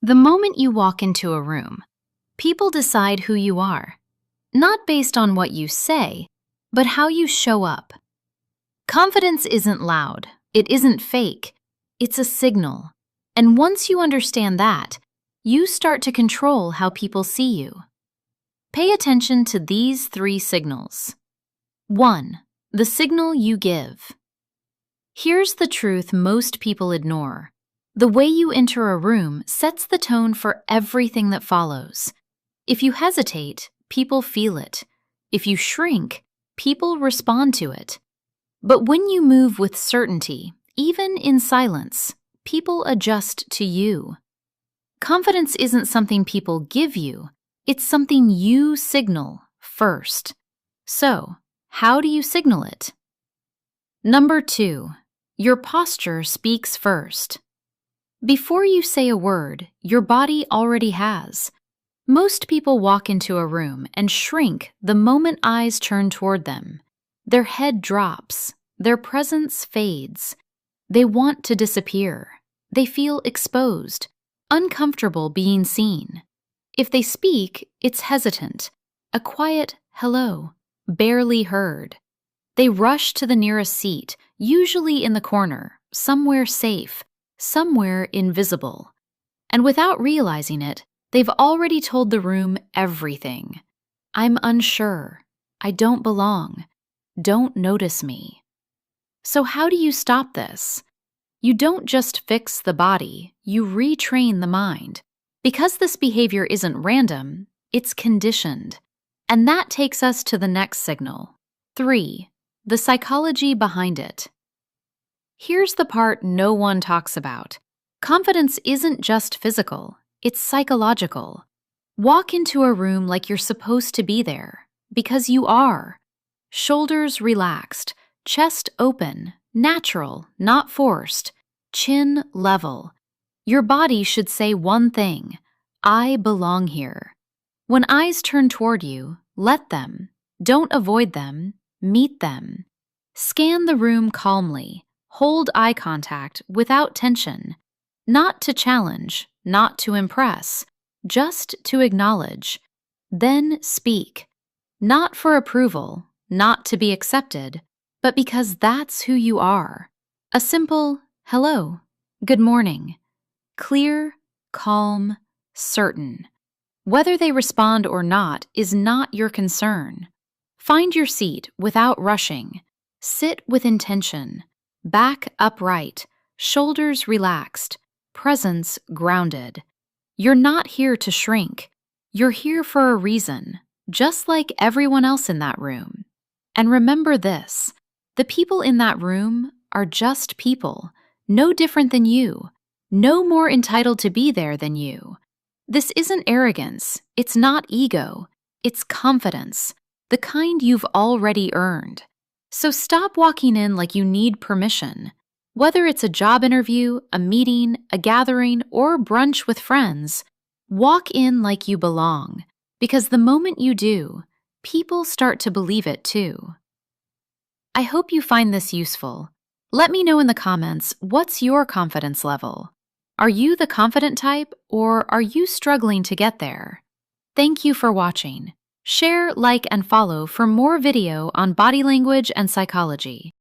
The moment you walk into a room, people decide who you are, not based on what you say, but how you show up. Confidence isn't loud, it isn't fake, it's a signal. And once you understand that, you start to control how people see you. Pay attention to these 3 signals. 1. The signal you give. Here's the truth most people ignore. The way you enter a room sets the tone for everything that follows. If you hesitate, people feel it. If you shrink, people respond to it. But when you move with certainty, even in silence, people adjust to you. Confidence isn't something people give you, it's something you signal first. So, how do you signal it? Number 2, your posture speaks first. Before you say a word, your body already has. Most people walk into a room and shrink the moment eyes turn toward them. Their head drops, their presence fades. They want to disappear. They feel exposed, uncomfortable being seen. If they speak, it's hesitant, a quiet hello, barely heard. They rush to the nearest seat, usually in the corner, somewhere safe, somewhere invisible. And without realizing it, they've already told the room everything. I'm unsure. I don't belong. Don't notice me. So how do you stop this? You don't just fix the body, you retrain the mind. Because this behavior isn't random, it's conditioned. And that takes us to the next signal. 3. The psychology behind it. Here's the part no one talks about. Confidence isn't just physical, it's psychological. Walk into a room like you're supposed to be there, because you are. Shoulders relaxed, chest open, natural, not forced, chin level. Your body should say one thing: I belong here. When eyes turn toward you, let them. Don't avoid them, meet them. Scan the room calmly. Hold eye contact without tension. Not to challenge, not to impress, just to acknowledge. Then speak. Not for approval, not to be accepted, but because that's who you are. A simple hello, good morning. Clear, calm, certain. Whether they respond or not is not your concern. Find your seat without rushing. Sit with intention. Back upright, shoulders relaxed, presence grounded. You're not here to shrink. You're here for a reason, just like everyone else in that room. And remember this, the people in that room are just people, no different than you, no more entitled to be there than you. This isn't arrogance, it's not ego, it's confidence, the kind you've already earned. So stop walking in like you need permission. Whether it's a job interview, a meeting, a gathering, or brunch with friends, walk in like you belong, because the moment you do, people start to believe it too. I hope you find this useful. Let me know in the comments, what's your confidence level? Are you the confident type, or are you struggling to get there? Thank you for watching. Share, like, and follow for more video on body language and psychology.